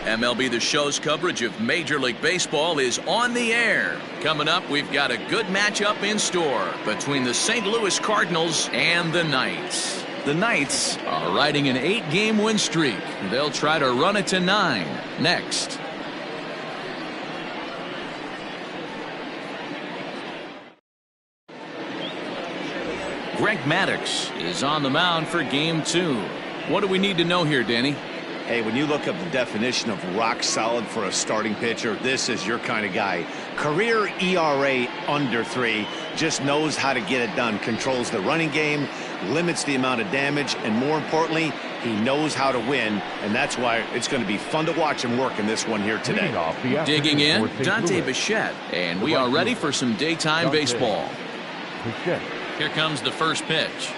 MLB the Show's coverage of Major League Baseball is on the air. Coming up, we've got a good matchup in store between the St. Louis Cardinals and the Knights. The Knights are riding an 8-game win streak. They'll try to run it to 9 next. Greg Maddux is on the mound for Game 2. What do we need to know here, Danny? Hey, when you look up the definition of rock solid for a starting pitcher, this is your kind of guy. Career ERA under 3, just knows how to get it done. Controls the running game, limits the amount of damage, and more importantly, he knows how to win, and that's why it's going to be fun to watch him work in this one here today. Digging in, Dante Bichette, and we are ready for some daytime baseball. Here comes the first pitch.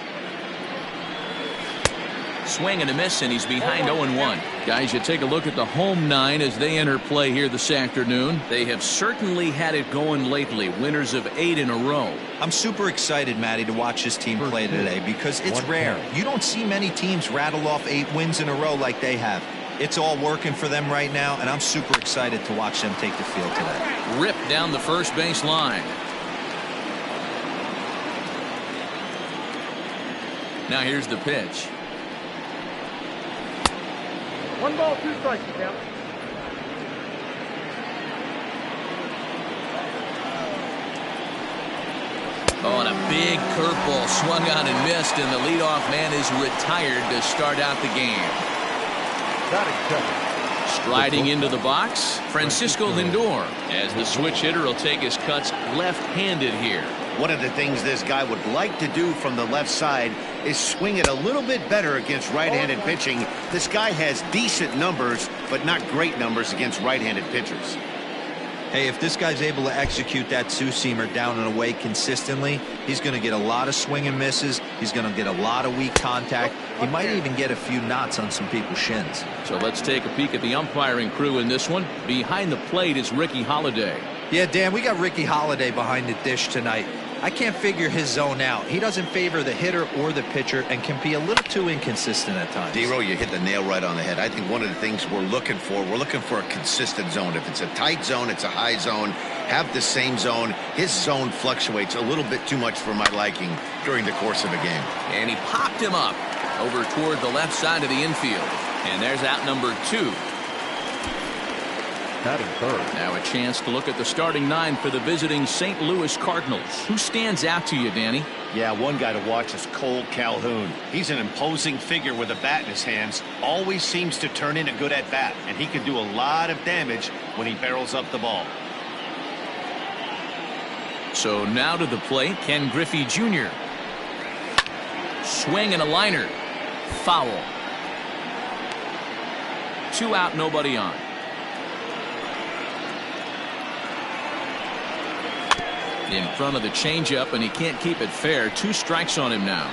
Swing and a miss, and he's behind 0-1. Guys, you take a look at the home 9 as they enter play here this afternoon. They have certainly had it going lately, winners of 8 in a row. I'm super excited, Matty, to watch this team play today because it's rare. You don't see many teams rattle off 8 wins in a row like they have. It's all working for them right now, and I'm super excited to watch them take the field today. Ripped down the first base line. Now here's the pitch. 1 ball, 2 strikes, count. Oh, and a big curveball swung on and missed, and the leadoff man is retired to start out the game. Striding into the box, Francisco Lindor, as the switch hitter will take his cuts left-handed here. One of the things this guy would like to do from the left side is swing it a little bit better against right-handed pitching. This guy has decent numbers, but not great numbers against right-handed pitchers. Hey, if this guy's able to execute that two-seamer down and away consistently, he's going to get a lot of swing and misses. He's going to get a lot of weak contact. He might even get a few knots on some people's shins. So let's take a peek at the umpiring crew in this one. Behind the plate is Ricky Holiday. Yeah, Dan, we got Ricky Holiday behind the dish tonight. I can't figure his zone out. He doesn't favor the hitter or the pitcher and can be a little too inconsistent at times. D-Row, you hit the nail right on the head. I think one of the things we're looking for a consistent zone. If it's a tight zone, it's a high zone. Have the same zone. His zone fluctuates a little bit too much for my liking during the course of a game. And he popped him up over toward the left side of the infield. And there's out number 2. Now a chance to look at the starting 9 for the visiting St. Louis Cardinals. Who stands out to you, Danny? Yeah, one guy to watch is Cole Calhoun. He's an imposing figure with a bat in his hands. Always seems to turn in a good at-bat, and he can do a lot of damage when he barrels up the ball. So now to the plate, Ken Griffey Jr. Swing and a liner. Foul. 2 out, nobody on. In front of the changeup, and he can't keep it fair. 2 strikes on him now.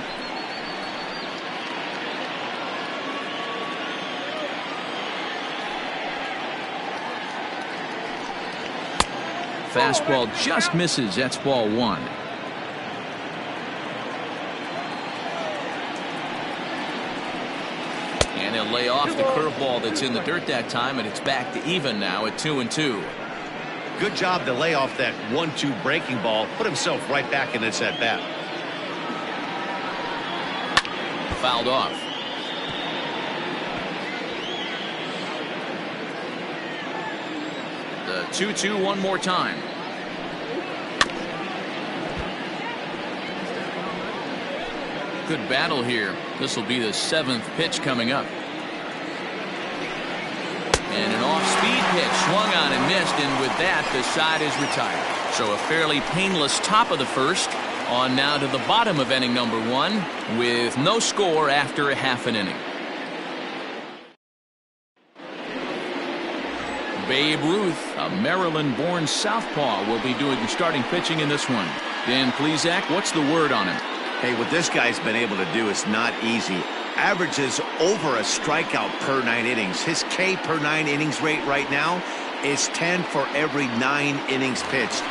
Fastball just misses. That's ball 1. And he'll lay off the curveball that's in the dirt that time, and it's back to even now at 2-2. Good job to lay off that 1-2 breaking ball. Put himself right back in this at-bat. Fouled off. The 2-2 one more time. Good battle here. This will be the 7th pitch coming up. And an off-speed pitch swung on and missed, and with that the side is retired. So a fairly painless top of the first. On now to the bottom of inning number 1 with no score after a half an inning. Babe Ruth, a Maryland-born southpaw, will be doing the starting pitching in this one. Dan Plesac, what's the word on him? Hey, what this guy's been able to do is not easy. Averages over a strikeout per 9 innings. His K per 9 innings rate right now is 10 for every 9 innings pitched.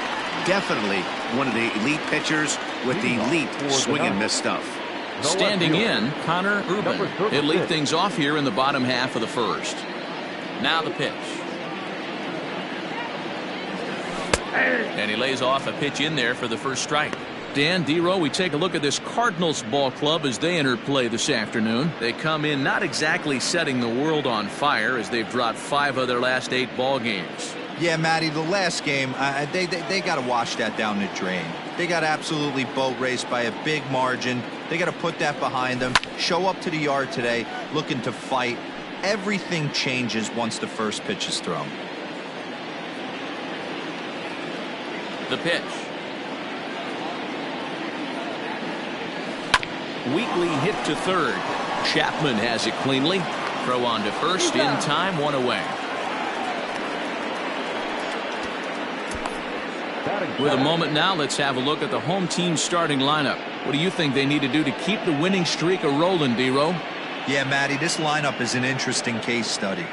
Definitely one of the elite pitchers with elite swing and miss stuff. Standing in, Connor Urban. He'll lead things off here in the bottom half of the first. Now the pitch. And he lays off a pitch in there for the first strike. Dan, D-Row, we take a look at this Cardinals ball club as they enter play this afternoon. They come in not exactly setting the world on fire as they've dropped 5 of their last 8 ball games. Yeah, Matty, the last game, they got to wash that down the drain. They got absolutely boat raced by a big margin. They got to put that behind them. Show up to the yard today looking to fight. Everything changes once the first pitch is thrown. The pitch. Weakly hit to third. Chapman has it cleanly. Throw on to first in time, 1 away. With a moment now, let's have a look at the home team's starting lineup. What do you think they need to do to keep the winning streak a-rolling, D-Row? Yeah, Matty, this lineup is an interesting case study.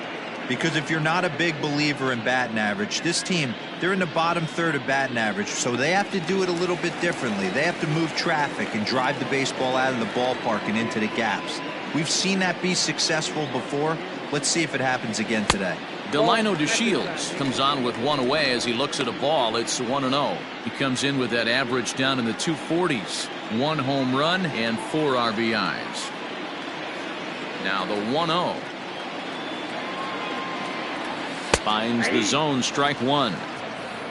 Because if you're not a big believer in batting average, this team, they're in the bottom third of batting average, so they have to do it a little bit differently. They have to move traffic and drive the baseball out of the ballpark and into the gaps. We've seen that be successful before. Let's see if it happens again today. Delino DeShields comes on with 1 away as he looks at a ball. It's 1-0. He comes in with that average down in the 240s. 1 home run and 4 RBIs. Now the 1-0. Finds the zone, strike 1.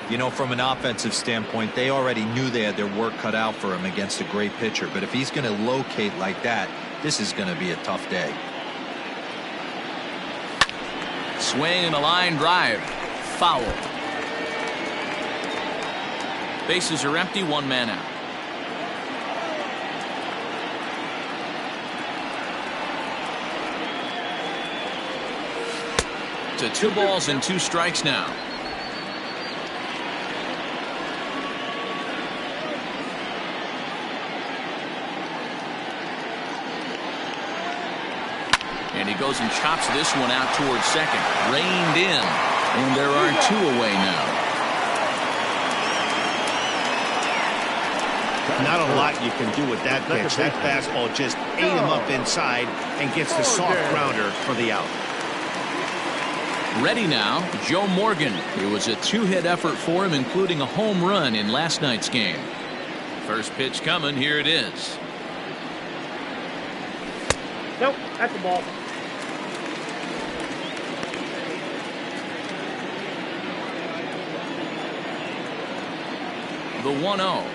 You know, from an offensive standpoint, they already knew they had their work cut out for him against a great pitcher. But if he's going to locate like that, this is going to be a tough day. Swing and a line drive. Foul. Bases are empty, 1 man out. To 2 balls and 2 strikes now. And he goes and chops this one out towards second. Reined in. And there are 2 away now. Not a lot you can do with that pitch. That fastball just ate him up inside and gets the soft grounder for the out. Ready now, Joe Morgan. It was a 2-hit effort for him, including a home run in last night's game. First pitch coming. Here it is. Nope, that's the ball. The 1-0.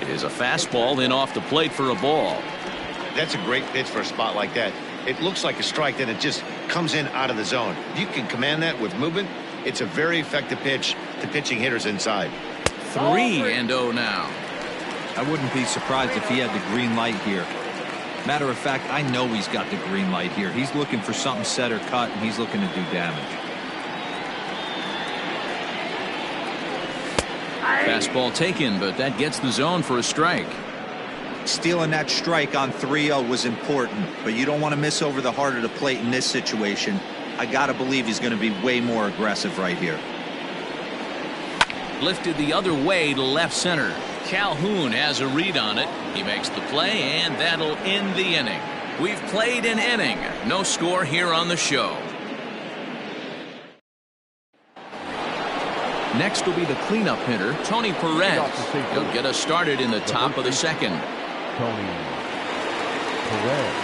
It is a fastball in off the plate for a ball. That's a great pitch for a spot like that. It looks like a strike, then it just comes in out of the zone. If you can command that with movement, it's a very effective pitch to pitching hitters inside. 3-0 now. I wouldn't be surprised if he had the green light here. Matter of fact, I know he's got the green light here. He's looking for something set or cut, and he's looking to do damage. Fastball taken, but that gets the zone for a strike. Stealing that strike on 3-0 was important, but you don't want to miss over the heart of the plate in this situation. I gotta believe he's going to be way more aggressive right here. Lifted the other way to left center. Calhoun has a read on it. He makes the play, and that'll end the inning. We've played an inning. No score here on the show. Next will be the cleanup hitter, Tony Perez. He'll get us started in the top of the second. Tony Perez.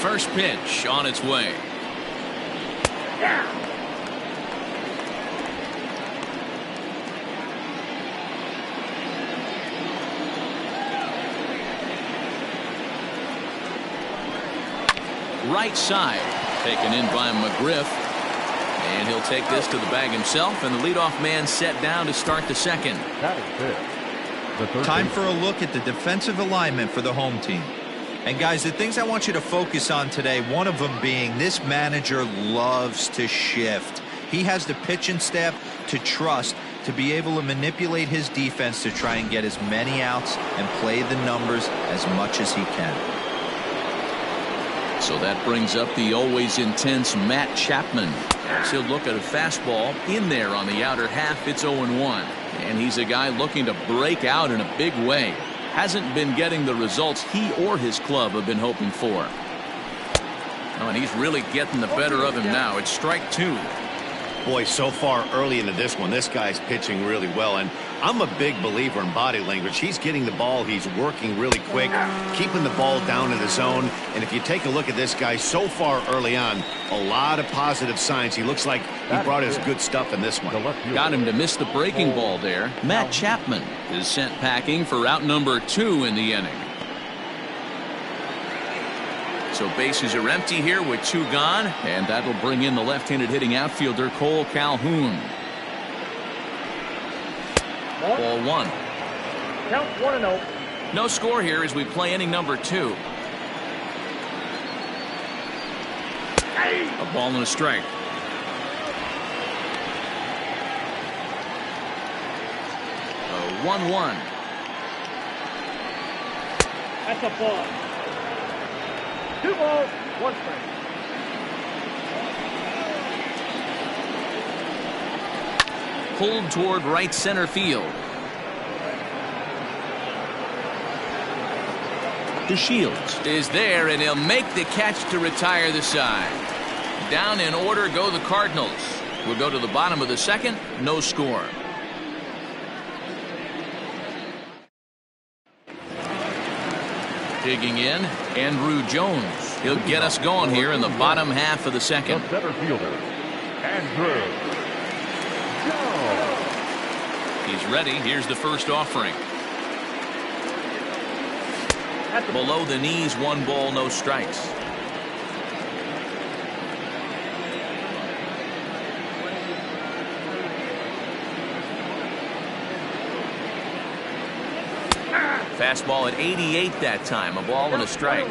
First pitch on its way. Right side, taken in by McGriff. And he'll take this to the bag himself, and the leadoff man set down to start the second. That is it. Time for a look at the defensive alignment for the home team. And guys, the things I want you to focus on today, one of them being this manager loves to shift. He has the pitching staff to trust to be able to manipulate his defense to try and get as many outs and play the numbers as much as he can. So that brings up the always intense Matt Chapman. As he'll look at a fastball in there on the outer half. It's 0-1. And he's a guy looking to break out in a big way. hasn't been getting the results he or his club have been hoping for. Oh, and he's really getting the better of him now. It's strike 2. Boy, so far early into this one, this guy's pitching really well, and I'm a big believer in body language. He's getting the ball, he's working really quick, keeping the ball down in the zone, and if you take a look at this guy so far early on, a lot of positive signs. He looks like he brought his good stuff in this one. Got him to miss the breaking ball there. Matt Chapman is sent packing for out number 2 in the inning. So bases are empty here with 2 gone, and that'll bring in the left-handed hitting outfielder Cole Calhoun. Ball 1. Count 1-0. No score here as we play inning number 2. A ball and a strike. 1-1. That's a ball. 2 balls, 1 strike. Pulled toward right center field. DeShields is there, and he'll make the catch to retire the side. Down in order go the Cardinals. We'll go to the bottom of the second. No score. Digging in, Andrew Jones. He'll get us going here in the bottom half of the second. The center fielder, Andrew Jones. He's ready. Here's the first offering. Below the knees, 1 ball, no strikes. Fastball at 88 that time. A ball and a strike.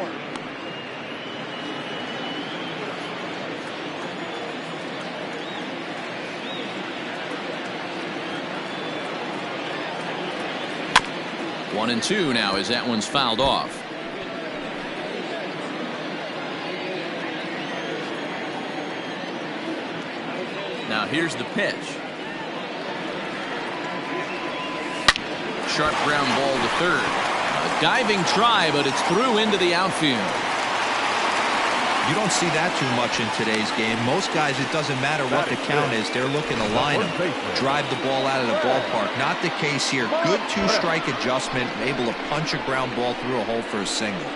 One and 2 now as that one's fouled off. Now here's the pitch. Sharp ground ball to third. A diving try, but it's through into the outfield. You don't see that too much in today's game. Most guys, it doesn't matter what the count is. They're looking to line them, drive the ball out of the ballpark. Not the case here. Good 2-strike adjustment, able to punch a ground ball through a hole for a single.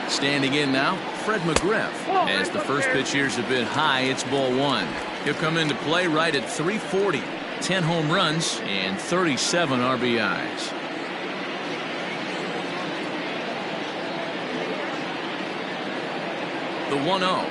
Standing in now, Fred McGriff. As the first pitch here's a bit high, it's ball 1. He'll come into play right at 340. 10 home runs and 37 RBIs. The 1-0.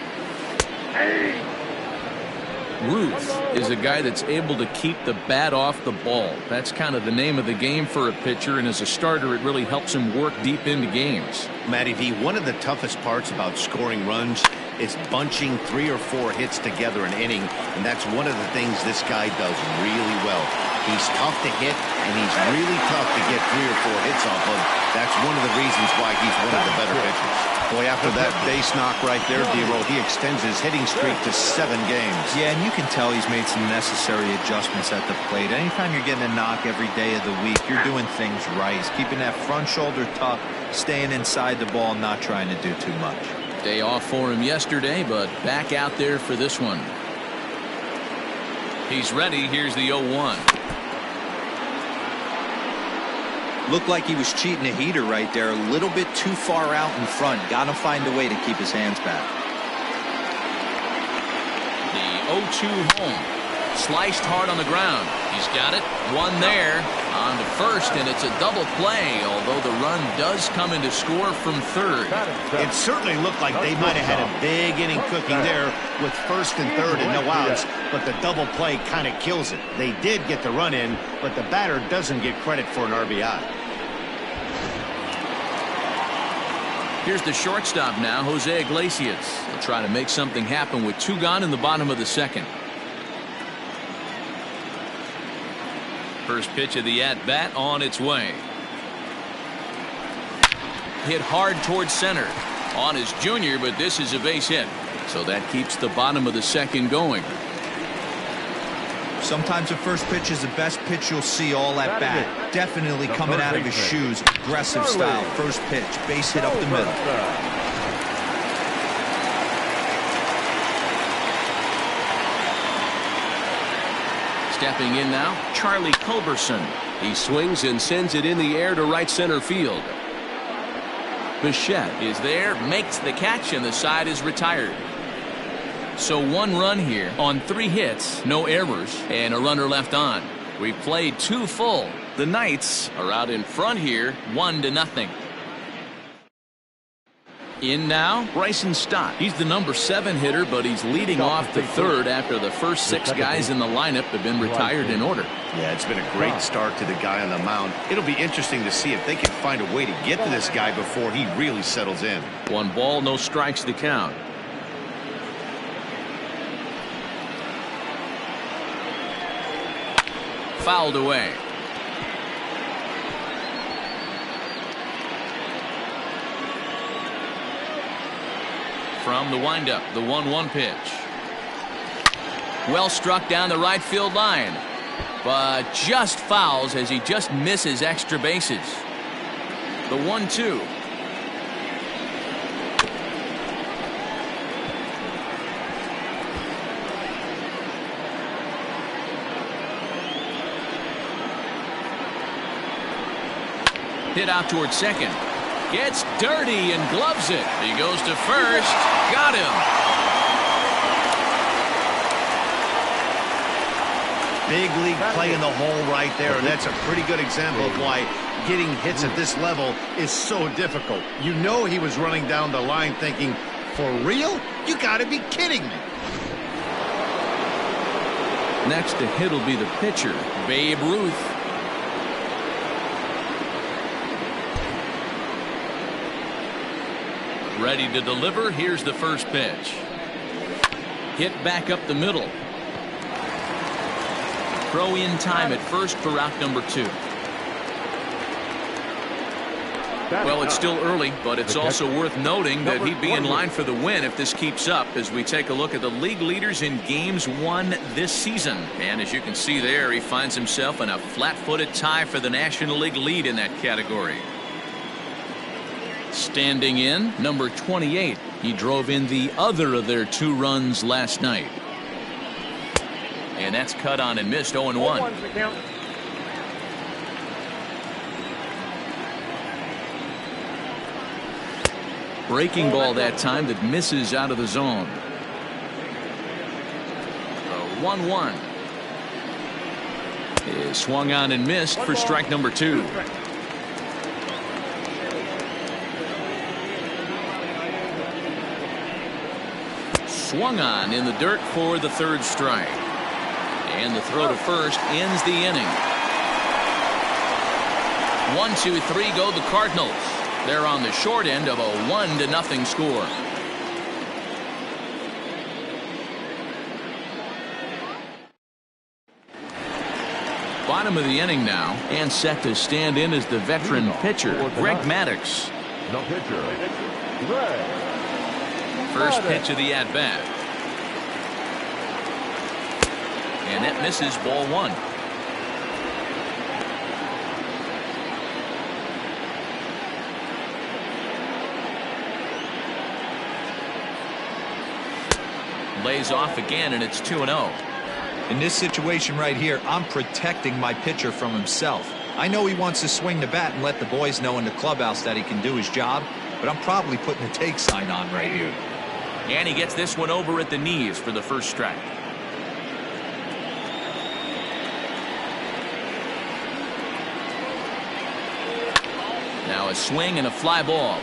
Ruth is a guy that's able to keep the bat off the ball. That's kind of the name of the game for a pitcher, and as a starter it really helps him work deep into games. Matty V, one of the toughest parts about scoring runs is bunching 3 or 4 hits together an inning, and that's one of the things this guy does really well. He's tough to hit, and he's really tough to get 3 or 4 hits off of. That's one of the reasons why he's one of the better pitchers. Boy, after that base knock right there, D-Roll, he extends his hitting streak to 7 games. Yeah, and you can tell he's made some necessary adjustments at the plate. Anytime you're getting a knock every day of the week, you're doing things right. He's keeping that front shoulder tucked, staying inside the ball, not trying to do too much. Day off for him yesterday, but back out there for this one. He's ready. Here's the 0-1. Looked like he was cheating a heater right there. A little bit too far out in front. Got to find a way to keep his hands back. The 0-2 home. Sliced hard on the ground. He's got it. One there on to first, and it's a double play, although the run does come in to score from third. It certainly looked like they might have had a big inning cooking there with first and third and no outs, but the double play kind of kills it. They did get the run in, but the batter doesn't get credit for an RBI. Here's the shortstop now, Jose Iglesias. He'll try to make something happen with 2 gone in the bottom of the second. First pitch of the at-bat on its way. Hit hard towards center. On his junior, but this is a base hit. So that keeps the bottom of the second going. Sometimes the first pitch is the best pitch you'll see all at bat. Definitely coming out of his shoes. Aggressive style. First pitch. Base hit up the middle. Stepping in now, Charlie Culberson. He swings and sends it in the air to right center field. Bichette is there, makes the catch, and the side is retired. So 1 run here on 3 hits, no errors, and a runner left on. We played 2 full. The Knights are out in front here, 1-0. In now, Bryson Stott. He's the number 7 hitter, but he's leading off the 3rd after the first 6 guys in the lineup have been retired in order. Yeah, it's been a great start to the guy on the mound. It'll be interesting to see if they can find a way to get to this guy before he really settles in. 1 ball, no strikes to count. Fouled away. From the windup, the 1-1 pitch. Well struck down the right field line, but just fouls as he just misses extra bases. The 1-2. Hit out towards second. Gets dirty and gloves it. He goes to first. Got him. Big league play in the hole right there, and that's a pretty good example of why getting hits at this level is so difficult. You know he was running down the line thinking, for real? You got to be kidding me. Next to hit will be the pitcher, Babe Ruth. Ready to deliver. Here's the first pitch. Hit back up the middle. Throw in time at first for route number 2. Well, it's still early, but it's also worth noting that he'd be in line for the win if this keeps up as we take a look at the league leaders in games won this season. And as you can see there, he finds himself in a flat-footed tie for the National League lead in that category. Standing in, number 28. He drove in the other of their 2 runs last night. And that's cut on and missed. 0-1. Breaking ball that time that misses out of the zone. 1-1 is swung on and missed for strike number 2. Swung on in the dirt for the 3rd strike. And the throw to first ends the inning. 1-2-3 go the Cardinals. They're on the short end of a 1-0 score. Bottom of the inning now, and set to stand in as the veteran pitcher, Greg Maddux. The pitcher, Greg. First pitch of the at-bat. And that misses, ball 1. Lays off again, and it's 2-0. In this situation right here, I'm protecting my pitcher from himself. I know he wants to swing the bat and let the boys know in the clubhouse that he can do his job, but I'm probably putting a take sign on right here. And he gets this one over at the knees for the first strike. Now a swing and a fly ball.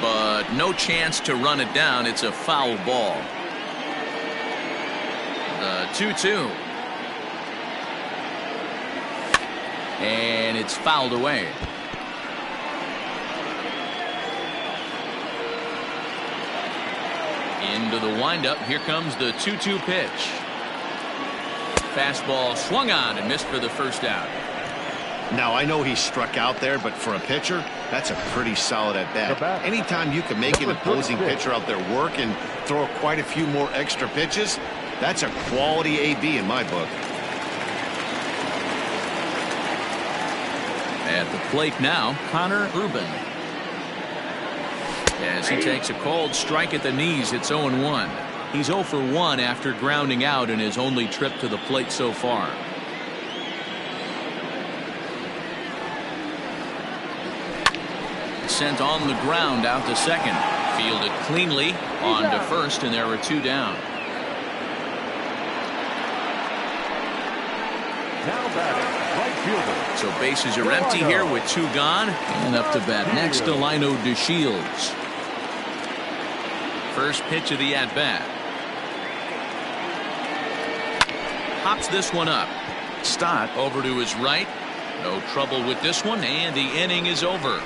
But no chance to run it down. It's a foul ball. The 2-2. And it's fouled away. Into the windup. Here comes the 2-2 pitch. Fastball swung on and missed for the first out. Now, I know he struck out there, but for a pitcher, that's a pretty solid at-bat. Anytime you can make an opposing pitcher out there work and throw quite a few more extra pitches, That's a quality AB in my book. At the plate now, Connor Urban. As he takes a cold strike at the knees, it's 0-1. He's 0 for 1 after grounding out in his only trip to the plate so far. Sent on the ground out to second. Fielded cleanly on to first, and there are 2 down. Now batting, right fielder. So bases are empty here with 2 gone. And up to bat next, Delino DeShields. First pitch of the at-bat. Hops this one up. Stott over to his right. No trouble with this one, and the inning is over.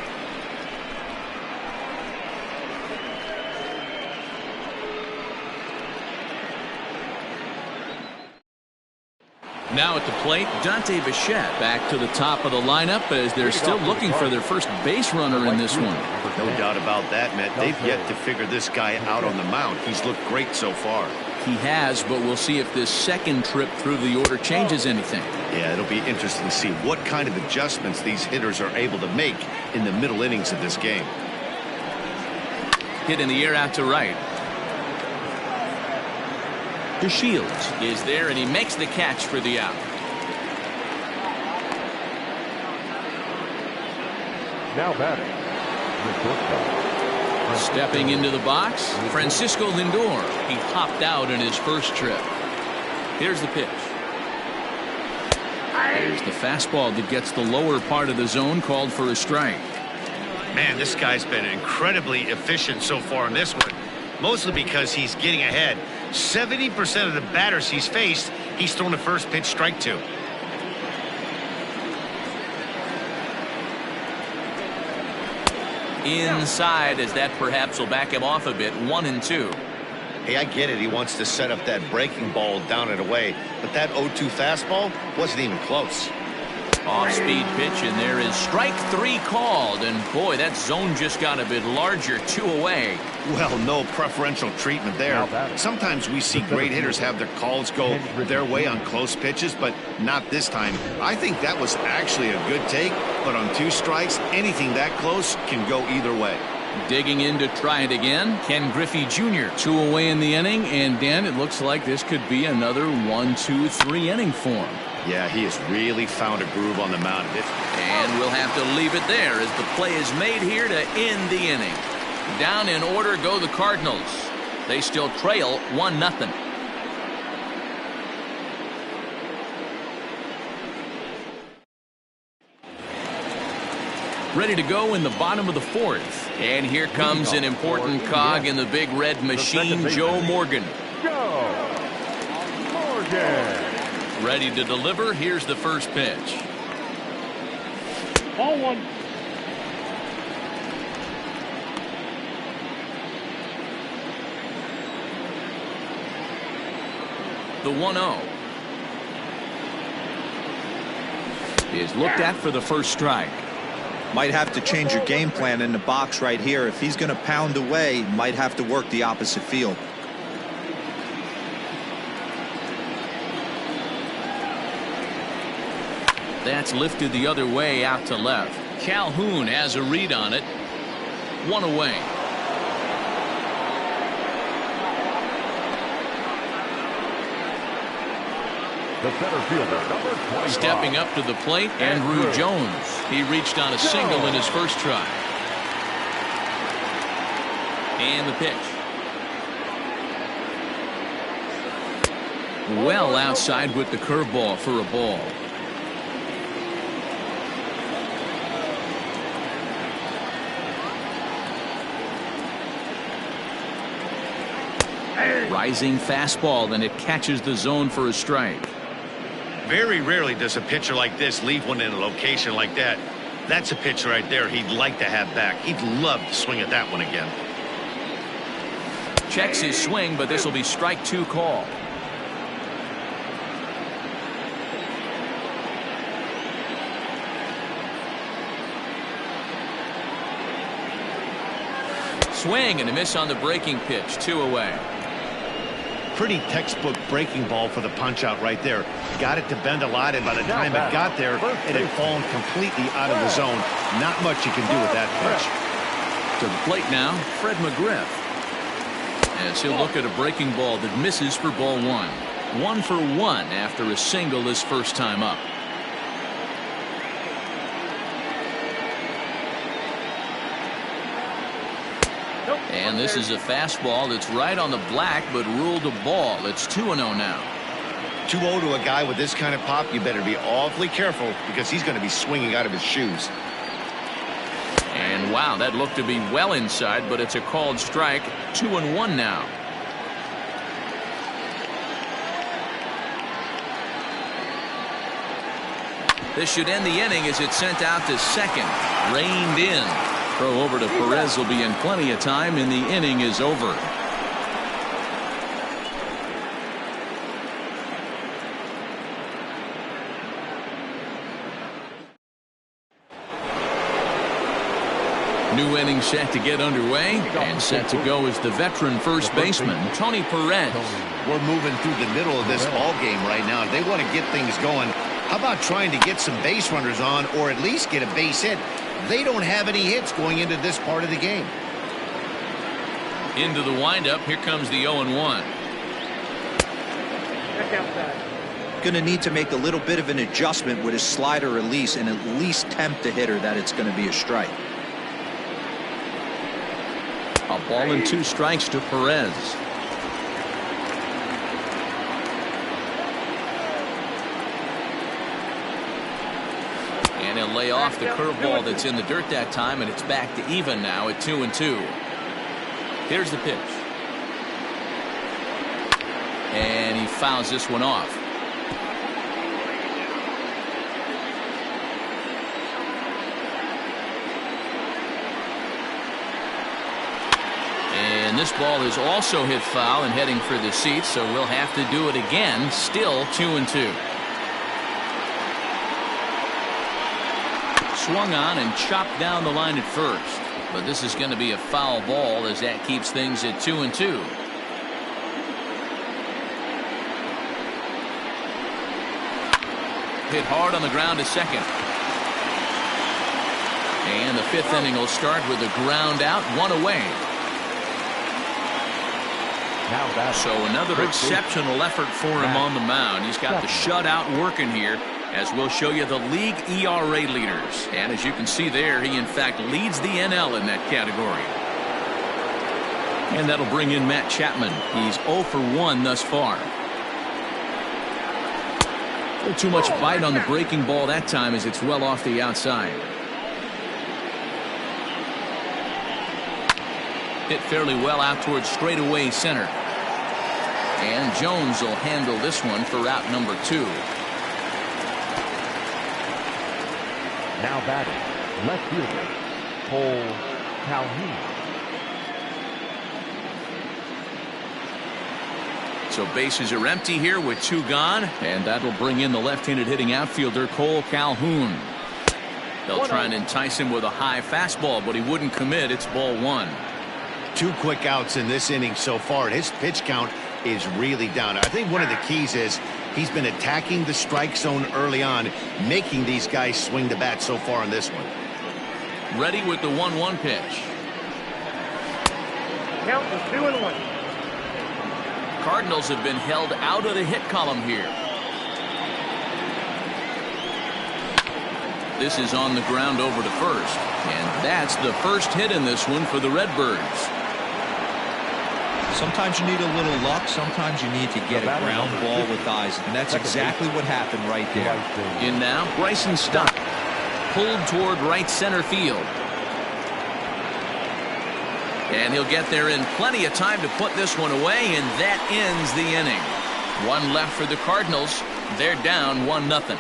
Now at the plate, Dante Bichette back to the top of the lineup as they're still looking for their first base runner in this one. No doubt about that, Matt. They've yet to figure this guy out on the mound. He's looked great so far. He has, but we'll see if this second trip through the order changes anything. Yeah, it'll be interesting to see what kind of adjustments these hitters are able to make in the middle innings of this game. Hit in the air out to right. DeShields is there, and he makes the catch for the out. Now batting, the shortstop. Stepping into the box, Francisco Lindor. He hopped out in his first trip. Here's the pitch. There's the fastball that gets the lower part of the zone, called for a strike. Man, this guy's been incredibly efficient so far in this one. Mostly because he's getting ahead. 70% of the batters he's faced, he's thrown a first pitch strike to. Inside, as that perhaps will back him off a bit. 1-2. Hey, I get it. He wants to set up that breaking ball down and away. But that 0-2 fastball wasn't even close. Off-speed pitch, and there is strike 3 called. And boy, that zone just got a bit larger. 2 away. Well, no preferential treatment there. Sometimes we see great hitters have their calls go their way on close pitches, but not this time. I think that was actually a good take, but on 2 strikes, anything that close can go either way. Digging in to try it again, Ken Griffey Jr. 2 away in the inning, and Dan, it looks like this could be another 1-2-3 inning for him. Yeah, he has really found a groove on the mound. And we'll have to leave it there as the play is made here to end the inning. Down in order go the Cardinals. They still trail 1-0. Ready to go in the bottom of the 4th. And here comes an important cog in the big red machine, Joe Morgan. Joe Morgan. Ready to deliver. Here's the first pitch. Ball 1. The 1-0 is looked at for the first strike. Might have to change your game plan in the box right here. If he's going to pound away, might have to work the opposite field. That's lifted the other way out to left. Calhoun has a read on it. 1 away. The center fielder, number 25. Stepping up to the plate, Andrew Jones. He reached on a single in his first try. And the pitch. Well outside with the curveball for a ball. Rising fastball, and it catches the zone for a strike. Very rarely does a pitcher like this leave one in a location like that. That's a pitch right there he'd like to have back. He'd love to swing at that one again. Checks his swing, but this will be strike 2 call. Swing and a miss on the breaking pitch. 2 away. Pretty textbook breaking ball for the punch out right there. Got it to bend a lot, and by the time it got there, it had fallen completely out of the zone. Not much you can do with that pitch. To the plate now, Fred McGriff. As he'll look at a breaking ball that misses for ball one. 1 for 1 after a single his first time up. And this is a fastball that's right on the black, but ruled a ball. It's 2-0 now. 2-0 to a guy with this kind of pop, you better be awfully careful because he's going to be swinging out of his shoes. And wow, that looked to be well inside, but it's a called strike. 2-1 now. This should end the inning as it's sent out to second. Reined in. Throw over to Perez will be in plenty of time, and the inning is over. New inning set to get underway, and set to go is the veteran first baseman, Tony Perez. We're moving through the middle of this ball game right now. If they want to get things going, how about trying to get some base runners on, or at least get a base hit? They don't have any hits going into this part of the game. Into the windup, here comes the 0-1. Going to need to make a little bit of an adjustment with his slider release and at least tempt the hitter that it's going to be a strike. A ball and 2 strikes to Perez. And he'll lay off the curveball that's in the dirt that time, and it's back to even now at 2-2. Here's the pitch. And he fouls this one off. And this ball is also hit foul and heading for the seats, so we'll have to do it again. Still 2-2. Swung on and chopped down the line at first, but this is going to be a foul ball as that keeps things at 2-2. Hit hard on the ground to second. And the 5th inning will start with a ground out, 1 away. So another exceptional effort for him on the mound. He's got the shutout working here, as we'll show you the league ERA leaders. And as you can see there, he in fact leads the NL in that category. And that'll bring in Matt Chapman. He's 0 for 1 thus far. A little too much bite on the breaking ball that time as it's well off the outside. Hit fairly well out towards straightaway center. And Jones will handle this one for out number 2. Now batting, left fielder, Cole Calhoun. So bases are empty here with 2 gone, and that'll bring in the left-handed hitting outfielder Cole Calhoun. They'll try and entice him with a high fastball, but he wouldn't commit. It's ball 1. 2 quick outs in this inning so far, and his pitch count is really down. I think one of the keys is he's been attacking the strike zone early on, making these guys swing the bat so far in this one. Ready with the 1-1 pitch. Count is 2-1. Cardinals have been held out of the hit column here. This is on the ground over to first, and that's the first hit in this one for the Redbirds. Sometimes you need a little luck. Sometimes you need to get a ground ball with eyes. And that's exactly what happened right there. In now, Bryson Stott. Pulled toward right center field. And he'll get there in plenty of time to put this one away, and that ends the inning. 1 left for the Cardinals. They're down 1-0.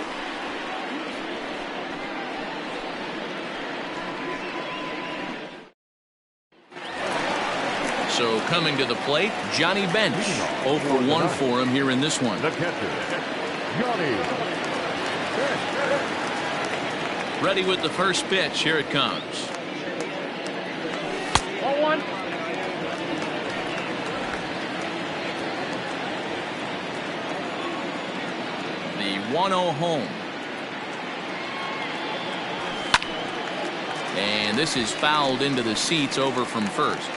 So coming to the plate, Johnny Bench. 0 for 1 for him here in this one. The catcher, Johnny Bench. Ready with the first pitch. Here it comes. 1-1. 1-0 home. And this is fouled into the seats over from first.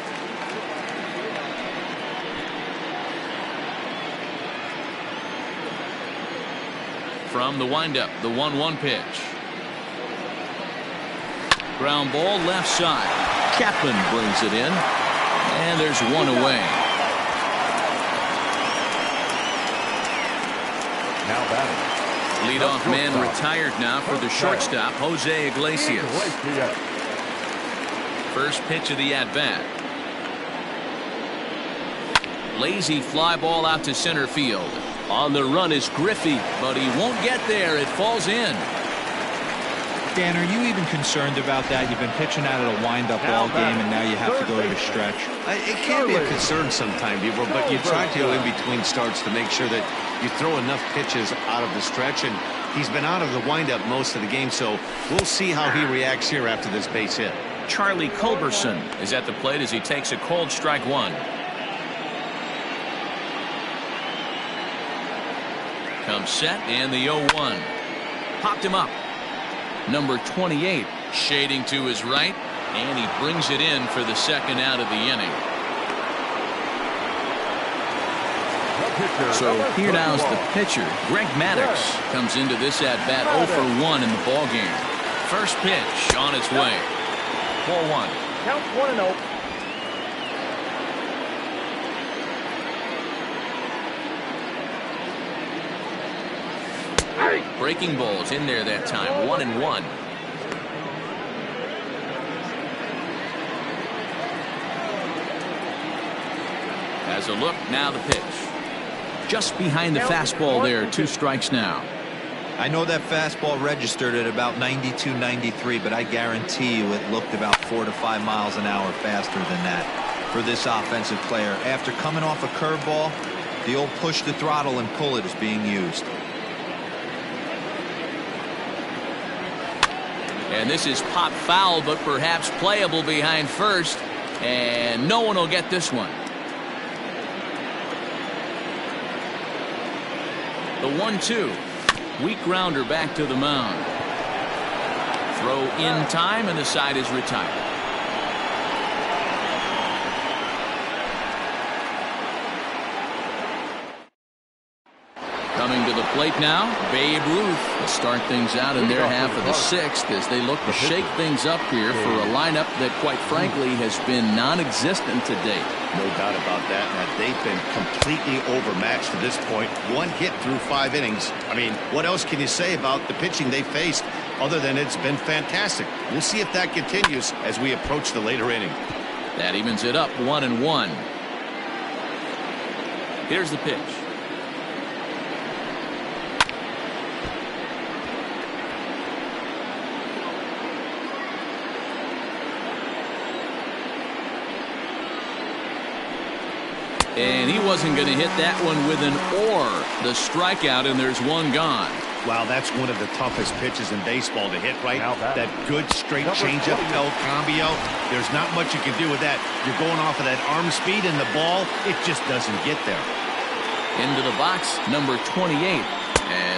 From the windup, the 1-1 pitch. Ground ball left side. Chapman brings it in. And there's one away. Now batting. Leadoff man retired now for the shortstop, Jose Iglesias. First pitch of the at-bat. Lazy fly ball out to center field. On the run is Griffey, but he won't get there. It falls in. Dan, are you even concerned about that? You've been pitching out of a wind-up ball game, and now you have to go to the stretch. It can be a concern sometime, Beaver, but you try to in between starts to make sure that you throw enough pitches out of the stretch, and he's been out of the windup most of the game, so we'll see how he reacts here after this base hit. Charlie Culberson is at the plate as he takes a cold strike one. Comes set and the 0-1. Popped him up. Number 28 shading to his right, and he brings it in for the second out of the inning. So here now's the pitcher, Greg Maddux, comes into this at-bat 0 for 1 in the ball game. First pitch on its way. 4-1. Count 1-0. Breaking balls in there that time. 1-1. Has a look. Now the pitch. Just behind the fastball there. 2 strikes now. I know that fastball registered at about 92, 93, but I guarantee you it looked about 4 to 5 miles an hour faster than that for this offensive player. After coming off a curveball, the old push the throttle and pull it is being used. And this is pop foul, but perhaps playable behind first. And no one will get this one. The 1-2. Weak grounder back to the mound. Throw in time, and the side is retired. Coming to the plate now, Babe Ruth will start things out in their half of the 6th as they look to shake things up here for a lineup that, quite frankly, has been non-existent to date. No doubt about that, Matt. They've been completely overmatched to this point. 1 hit through 5 innings. I mean, what else can you say about the pitching they faced other than it's been fantastic? We'll see if that continues as we approach the later inning. That evens it up 1-1. Here's the pitch. And he wasn't going to hit that one with an or. The strikeout, and there's one gone. Wow, that's one of the toughest pitches in baseball to hit, right? That good straight changeup El Cambio. There's not much you can do with that. You're going off of that arm speed, and the ball, it just doesn't get there. Into the box, number 28.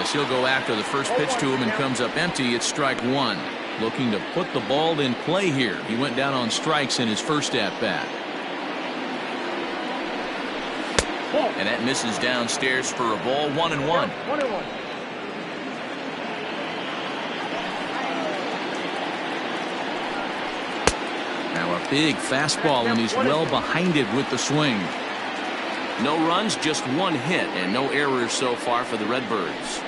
As he'll go after the first pitch to him and comes up empty, it's strike 1. Looking to put the ball in play here. He went down on strikes in his first at-bat. And that misses downstairs for a ball. 1-1. Now a big fastball, and he's well behind it with the swing. No runs, just 1 hit, and no errors so far for the Redbirds.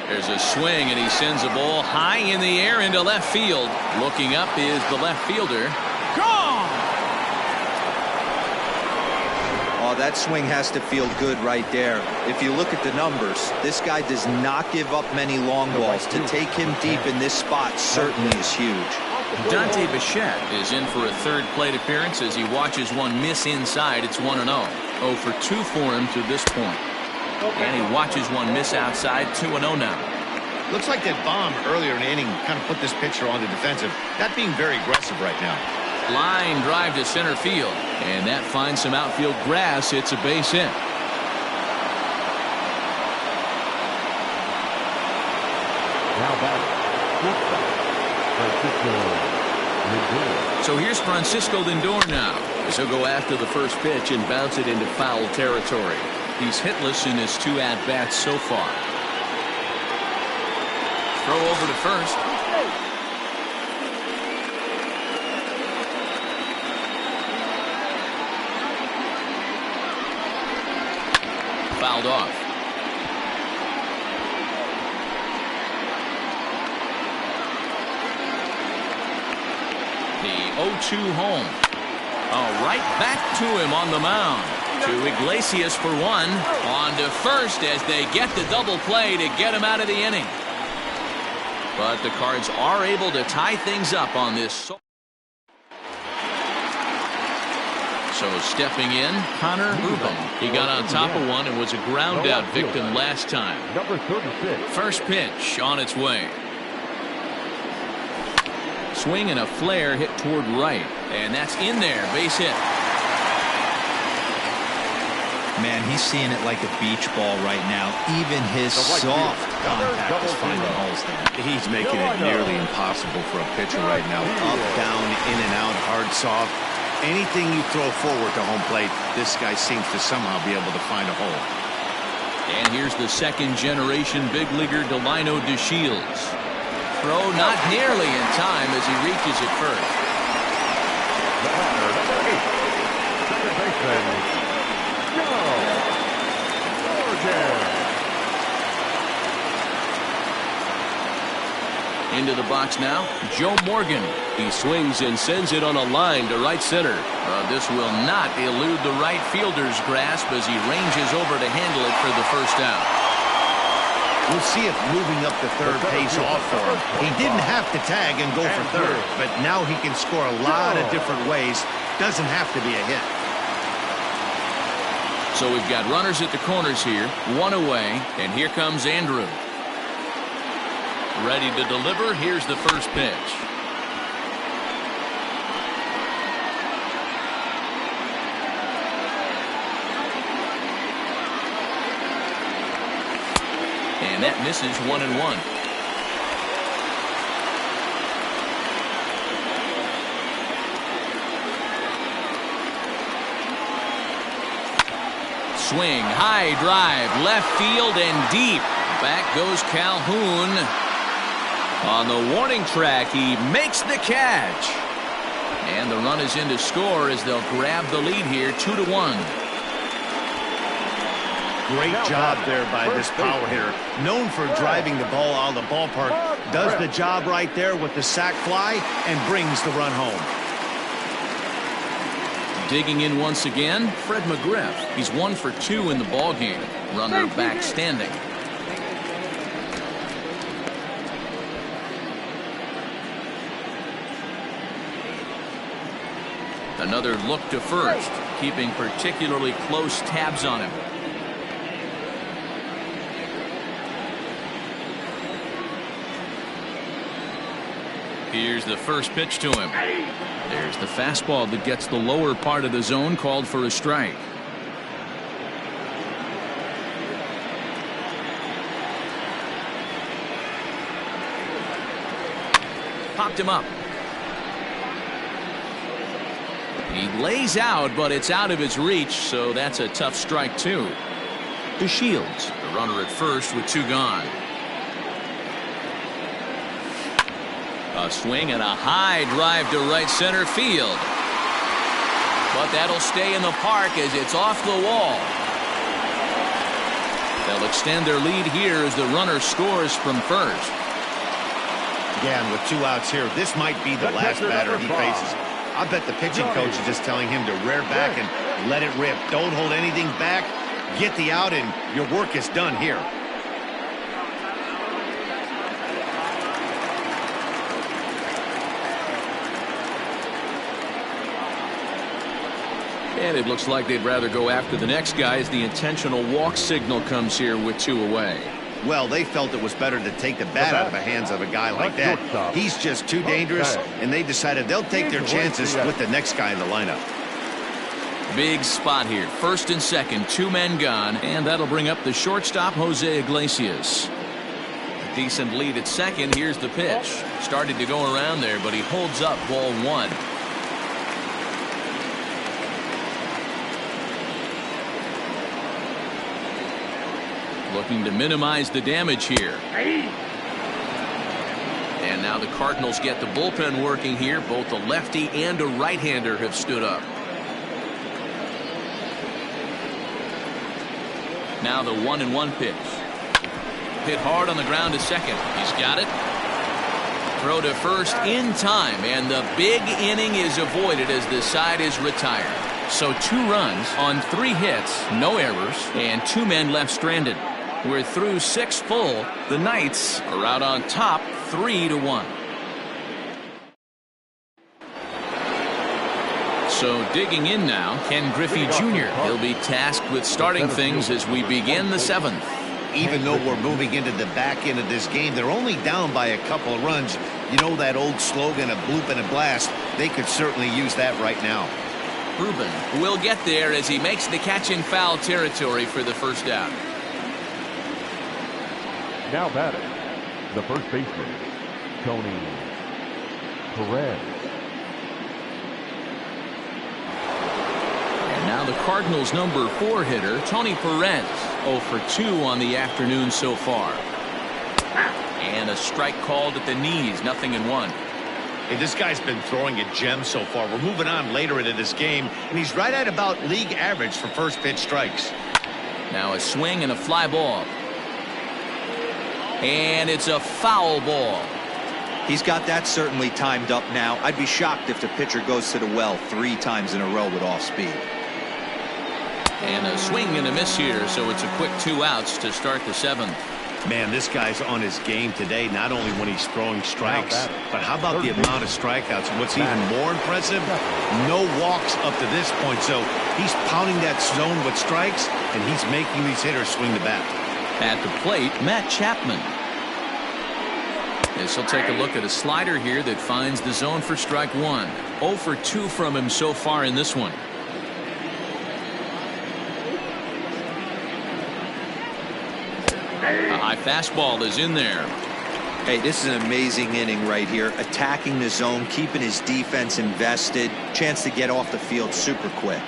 There's a swing, and he sends a ball high in the air into left field. Looking up is the left fielder. Gone! Oh, that swing has to feel good right there. If you look at the numbers, this guy does not give up many long balls. To take him deep in this spot certainly is huge. Dante Bichette is in for a 3rd plate appearance as he watches one miss inside. It's 1-0. 0 for 2 for him to this point. And he watches one miss outside. 2-0 now. Looks like that bomb earlier in the inning kind of put this pitcher on the defensive. Not being very aggressive right now. Line drive to center field, and that finds some outfield grass. It's a base hit. Now batting, shortstop, Francisco Lindor. So here's Francisco Lindor now, as he'll go after the first pitch and bounce it into foul territory. He's hitless in his 2 at-bats so far. Throw over to first. Fouled off. The 0-2 home. Right back to him on the mound. To Iglesias for one. On to first as they get the double play to get him out of the inning. But the Cards are able to tie things up on this. So stepping in, Connor Ruben. He got on top of one and was a ground out victim last time. Number 36. First pitch on its way. Swing and a flare hit toward right. And that's in there. Base hit. Man, he's seeing it like a beach ball right now. Even his soft contact is finding holes there. He's making it nearly impossible for a pitcher right now. Up, down, in and out, hard, soft. Anything you throw forward to home plate, this guy seems to somehow be able to find a hole. And here's the second-generation big leaguer Delino DeShields. Throw not nearly in time as he reaches it first. The batter, number 8. Second baseman. Into the box now, Joe Morgan. He swings and sends it on a line to right center. This will not elude the right fielder's grasp as he ranges over to handle it for the first out. We'll see if moving up the third pays off for him. He didn't have to tag and go for third, but now he can score a lot of different ways. Doesn't have to be a hit. So we've got runners at the corners here, one away, and here comes Andrew. Ready to deliver. Here's the first pitch. And that misses 1-1. Swing, high drive, left field and deep. Back goes Calhoun. On the warning track, he makes the catch. And the run is in to score as they'll grab the lead here, 2-1. Great job there by this power hitter. Known for driving the ball out of the ballpark. Does the job right there with the sac fly and brings the run home. Digging in once again, Fred McGriff. He's 1 for 2 in the ballgame. Runner back standing. Another look to first, keeping particularly close tabs on him. Here's the first pitch to him. There's the fastball that gets the lower part of the zone, called for a strike. Popped him up. He lays out, but it's out of his reach, so that's a tough strike, too. DeShields, the runner at first with 2 gone. A swing and a high drive to right center field. But that'll stay in the park as it's off the wall. They'll extend their lead here as the runner scores from first. Again, with 2 outs here, this might be the last batter he faces. I bet the pitching coach is just telling him to rear back and let it rip. Don't hold anything back. Get the out, and your work is done here. And it looks like they'd rather go after the next guy as the intentional walk signal comes here with 2 away. Well, they felt it was better to take the bat out of the hands of a guy like that. He's just too dangerous, and they decided they'll take their chances with the next guy in the lineup. Big spot here. First and second, 2 men gone, and that'll bring up the shortstop, Jose Iglesias. Decent lead at second. Here's the pitch. Started to go around there, but he holds up ball one. Looking to minimize the damage here. And now the Cardinals get the bullpen working here. Both a lefty and a right-hander have stood up. Now the 1-1 pitch. Hit hard on the ground to second. He's got it. Throw to first in time, and the big inning is avoided as the side is retired. So 2 runs on 3 hits, no errors, and 2 men left stranded. We're through 6 full. The Knights are out on top 3-1. So digging in now, Ken Griffey Jr. He'll be tasked with starting things as we begin the 7th. Even though we're moving into the back end of this game, they're only down by a couple of runs. You know that old slogan, a bloop and a blast? They could certainly use that right now. Ruben will get there as he makes the catch in foul territory for the first out. Now batting, the first baseman, Tony Perez. And now the Cardinals' number 4 hitter, Tony Perez, 0 for 2 on the afternoon so far. And a strike called at the knees, 0-1. Hey, this guy's been throwing a gem so far. We're moving on later into this game, and he's right at about league average for first pitch strikes. Now a swing and a fly ball. And it's a foul ball. He's got that certainly timed up now. I'd be shocked if the pitcher goes to the well 3 times in a row with off speed. And a swing and a miss here, so it's a quick 2 outs to start the 7th. Man, this guy's on his game today, not only when he's throwing strikes, but how about the amount of strikeouts? What's even more impressive, no walks up to this point. So he's pounding that zone with strikes, and he's making these hitters swing the bat. At the plate, Matt Chapman. This will take a look at a slider here that finds the zone for strike 1. 0 for 2 from him so far in this one. A high fastball is in there. Hey, this is an amazing inning right here. Attacking the zone, keeping his defense invested. Chance to get off the field super quick.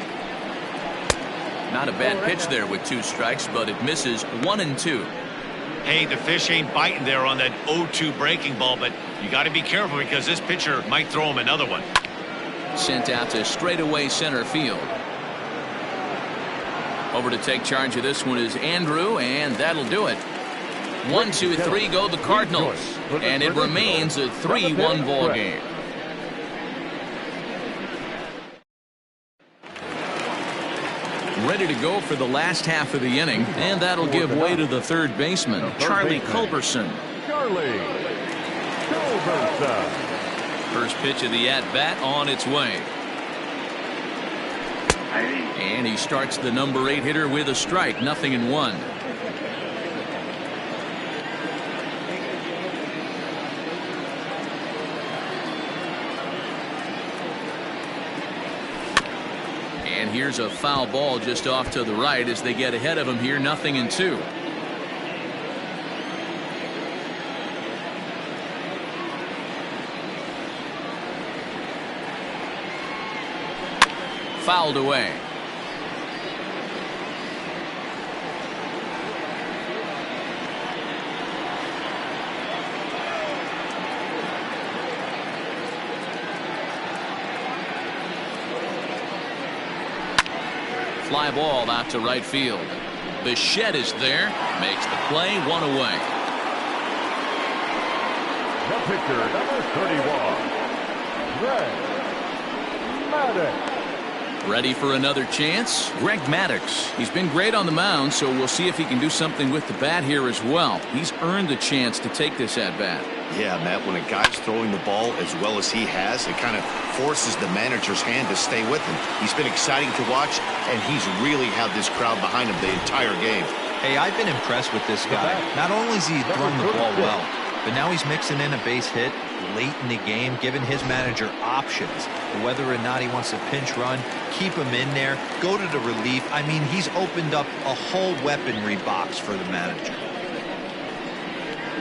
Not a bad pitch there with 2 strikes, but it misses 1-2. Hey, the fish ain't biting there on that 0-2 breaking ball, but you got to be careful because this pitcher might throw him another one. Sent out to straightaway center field. Over to take charge of this one is Andrew, and that'll do it. 1, 2, 3 go the Cardinals, and it remains a 3-1 ball game. Ready to go for the last half of the inning, and that'll give way to the third baseman, Charlie Culberson. Charlie Culberson. First pitch of the at-bat on its way. And he starts the number 8 hitter with a strike, 0-1. And here's a foul ball just off to the right as they get ahead of him here, 0-2. Fouled away. Fly ball out to right field. Bichette is there, makes the play, 1 away. The pitcher, number 31, Greg Maddux. Ready for another chance? Greg Maddux. He's been great on the mound, so we'll see if he can do something with the bat here as well. He's earned the chance to take this at bat. Yeah, Matt, when a guy's throwing the ball as well as he has, it kind of forces the manager's hand to stay with him. He's been exciting to watch, and he's really had this crowd behind him the entire game. Hey, I've been impressed with this guy. Not only has he thrown the ball well, but now he's mixing in a base hit late in the game, giving his manager options. Whether or not he wants to pinch run, keep him in there, go to the relief. I mean, he's opened up a whole weaponry box for the manager.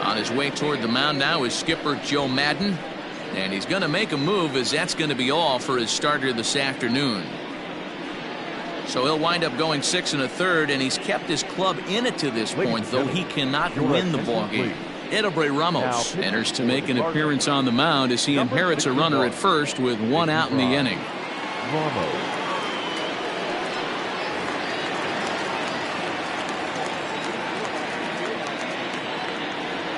On his way toward the mound now is skipper Joe Madden, and he's going to make a move, as that's going to be all for his starter this afternoon. So he'll wind up going 6 1/3, and he's kept his club in it to this point, though he cannot win the ball game. Edelbray Ramos enters to make an appearance on the mound as he inherits a runner at first with 1 out in the inning.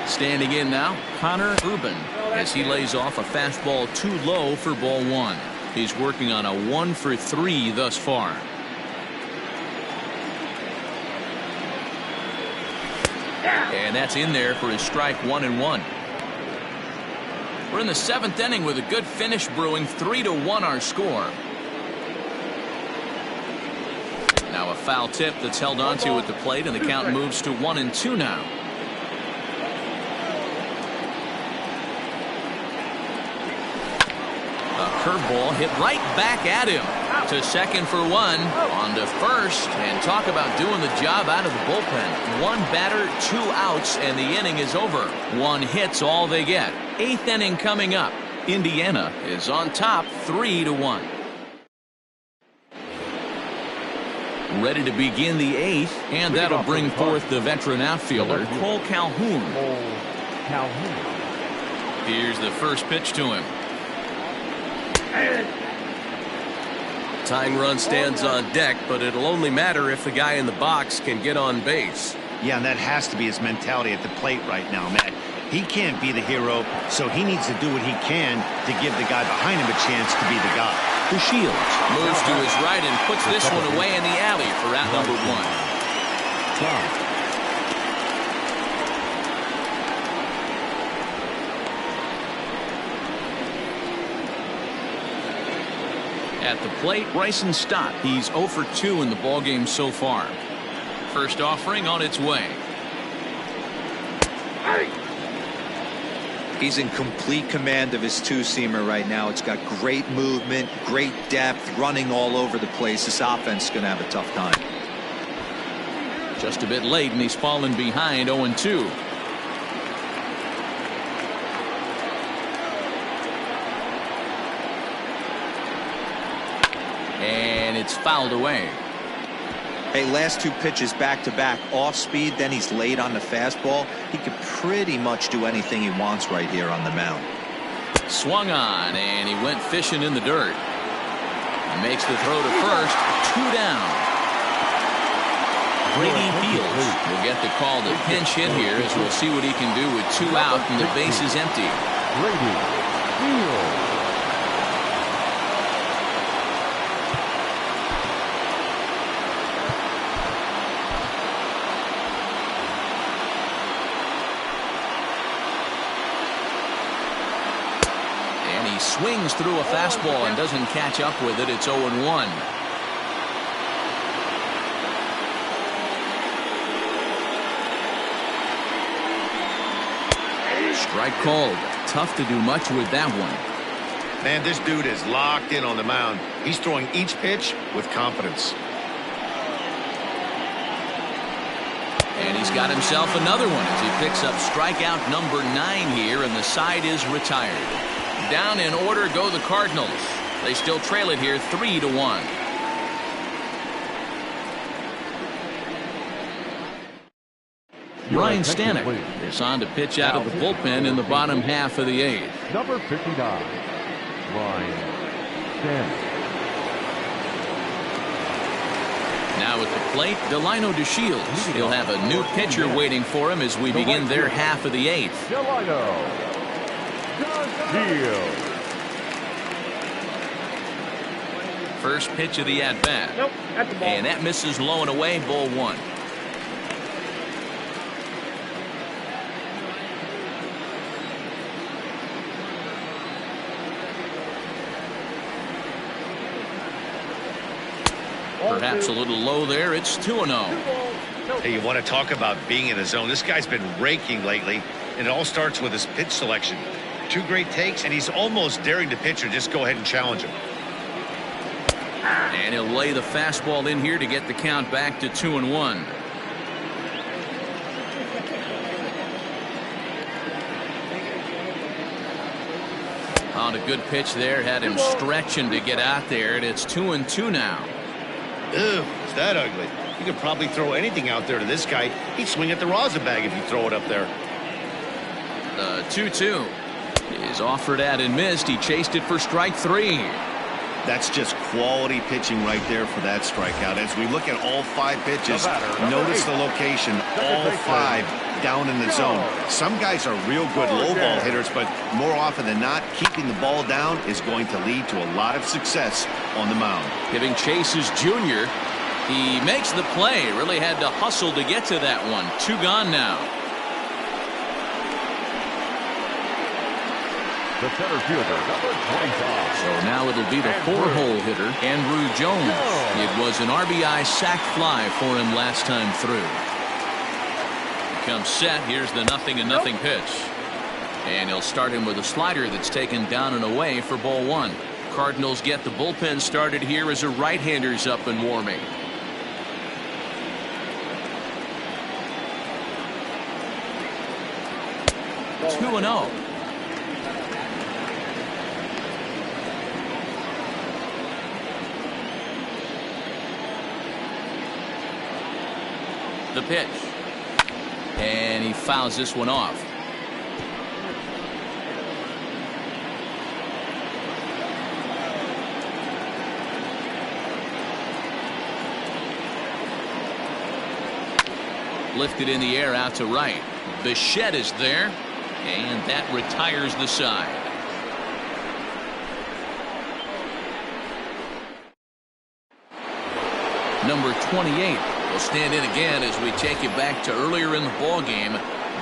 Standing in now, Connor Urban, as he lays off a fastball too low for ball 1. He's working on a 1 for 3 thus far. And that's in there for his strike 1-1. We're in the 7th inning with a good finish brewing. 3-1 our score. Now a foul tip that's held onto at the plate, and the count moves to 1-2 now. A curveball hit right back at him. To second for 1, on to first, and talk about doing the job out of the bullpen. 1 batter, 2 outs, and the inning is over. 1 hit's all they get. 8th inning coming up. Indiana is on top 3-1. Ready to begin the 8th, and that'll bring forth the veteran outfielder, Cole Calhoun. Here's the first pitch to him. Tying run stands on deck, but it'll only matter if the guy in the box can get on base. Yeah, and that has to be his mentality at the plate right now, Matt. He can't be the hero, so he needs to do what he can to give the guy behind him a chance to be the guy. The Shields moves to his right and puts this one away in the alley for out number 1. At the plate, Bryson Stott. He's 0 for 2 in the ballgame so far. First offering on its way. He's in complete command of his two-seamer right now. It's got great movement, great depth, running all over the place. This offense is going to have a tough time. Just a bit late, and he's fallen behind 0-2. And it's fouled away. Hey, last 2 pitches back-to-back, off speed, then he's late on the fastball. He could pretty much do anything he wants right here on the mound. Swung on, and he went fishing in the dirt. He makes the throw to first. 2 down. Brady Fields will get the call to pinch hit here, as we'll see what he can do with 2 out and the base is empty. Brady Fields. Swings through a fastball and doesn't catch up with it. It's 0-1. Strike called. Tough to do much with that one. Man, this dude is locked in on the mound. He's throwing each pitch with confidence. And he's got himself another one as he picks up strikeout number 9 here, and the side is retired. Down in order go the Cardinals. They still trail it here 3-1. Ryan Stanek is on to pitch out of the bullpen in the bottom half of the 8th. Number 59, Ryan Stanek. Now at the plate, Delino DeShields. He'll have a new pitcher waiting for him as we begin their half of the 8th. Delino. First pitch of the at-bat. And that misses low and away, ball 1. Perhaps a little low there. It's 2-0. Hey, you want to talk about being in the zone? This guy's been raking lately, and it all starts with his pitch selection. 2 great takes, and he's almost daring the pitcher just go ahead and challenge him. And he'll lay the fastball in here to get the count back to 2-1. On a good pitch there, had him stretching to get out there, and it's 2-2 now. Ew, is that ugly? You could probably throw anything out there to this guy. He'd swing at the rosin bag if you throw it up there. 2-2 is offered at and missed. He chased it for strike 3. That's just quality pitching right there for that strikeout. As we look at all 5 pitches, notice the location, all 5 down in the zone. Some guys are real good low ball hitters, but more often than not, keeping the ball down is going to lead to a lot of success on the mound. Giving chase is Junior. He makes the play. Really had to hustle to get to that one. 2 gone now. The center fielder, number 25. So now it'll be the 4-hole hitter, Andrew Jones. It was an RBI sac fly for him last time through. Comes set. Here's the 0-0 pitch. And he'll start him with a slider that's taken down and away for ball 1. Cardinals get the bullpen started here as a right-hander's up and warming. It's 2-0. The pitch. And he fouls this one off. Lifted in the air out to right. Bichette is there, and that retires the side. Number 28 will stand in again as we take you back to earlier in the ball game.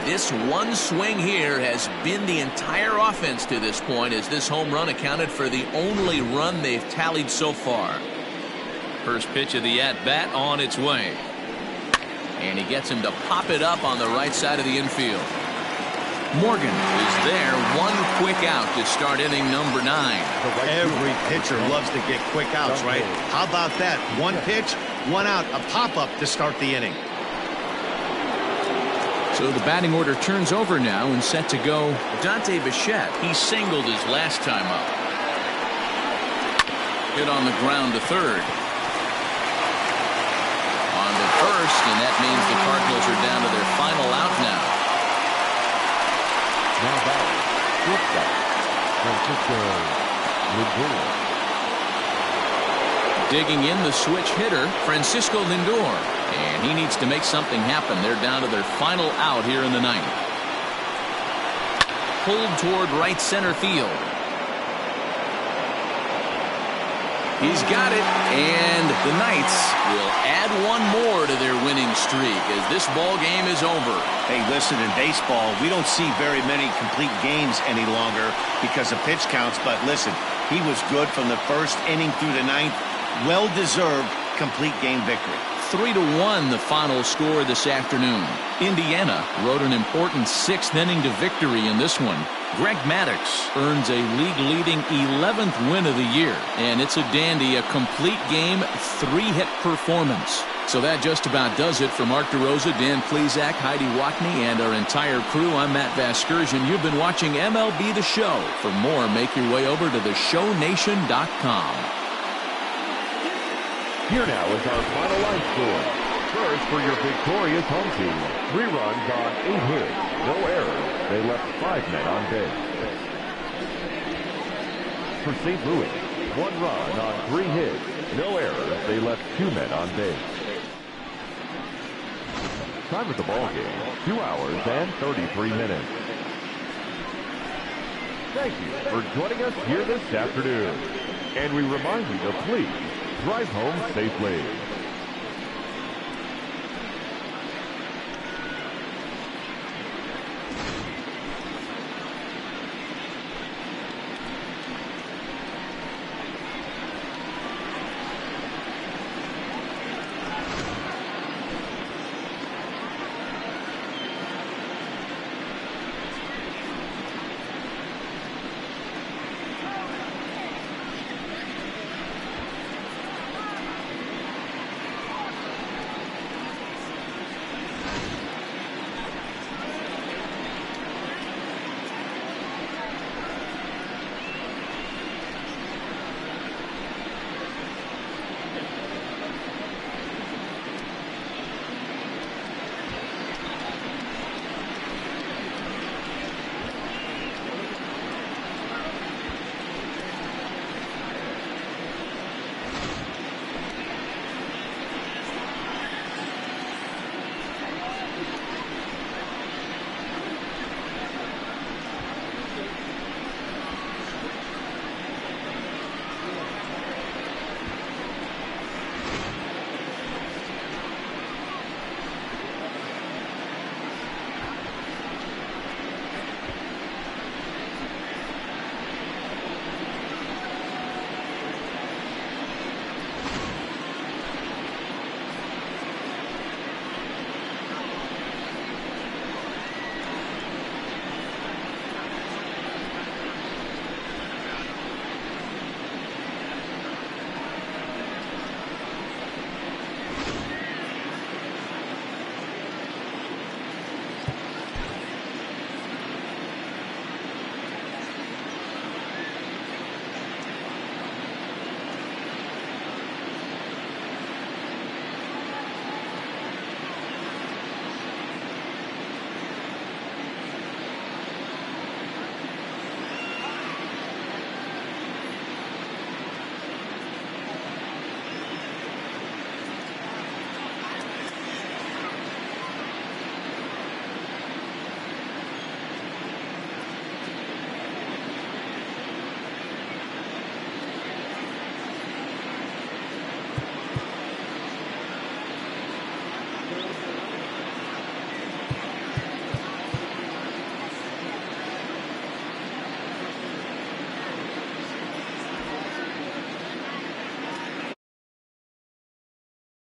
This one swing here has been the entire offense to this point, as this home run accounted for the only run they've tallied so far. First pitch of the at-bat on its way. And he gets him to pop it up on the right side of the infield. Morgan is there. One quick out to start inning number 9. Every pitcher loves to get quick outs, right? How about that? One pitch, one out, a pop-up to start the inning. So the batting order turns over now and set to go Dante Bichette. He singled his last time up. Hit on the ground to third. On to first, and that means the Cardinals are down to their final out now. Now back, shortstop, Francisco Lindor. Digging in the switch hitter, Francisco Lindor. And he needs to make something happen. They're down to their final out here in the 9th. Pulled toward right center field. He's got it, and the Knights will add one more to their winning streak as this ball game is over. Hey, listen, in baseball, we don't see very many complete games any longer because of pitch counts, but listen, he was good from the first inning through the 9th. Well-deserved complete game victory. 3-1 the final score this afternoon. Indiana rode an important 6th inning to victory in this one. Greg Maddux earns a league-leading 11th win of the year, and it's a dandy, a complete game, 3-hit performance. So that just about does it for Mark DeRosa, Dan Plesac, Heidi Watney, and our entire crew. I'm Matt Vasgersian. You've been watching MLB The Show. For more, make your way over to theshownation.com. Here now is our final line score. First, for your victorious home team, 3 runs on 8 hits, no errors. They left 5 men on base. For St. Louis, 1 run on 3 hits, no errors. They left 2 men on base. Time of the ball game, 2 hours and 33 minutes. Thank you for joining us here this afternoon. And we remind you to please drive home safely.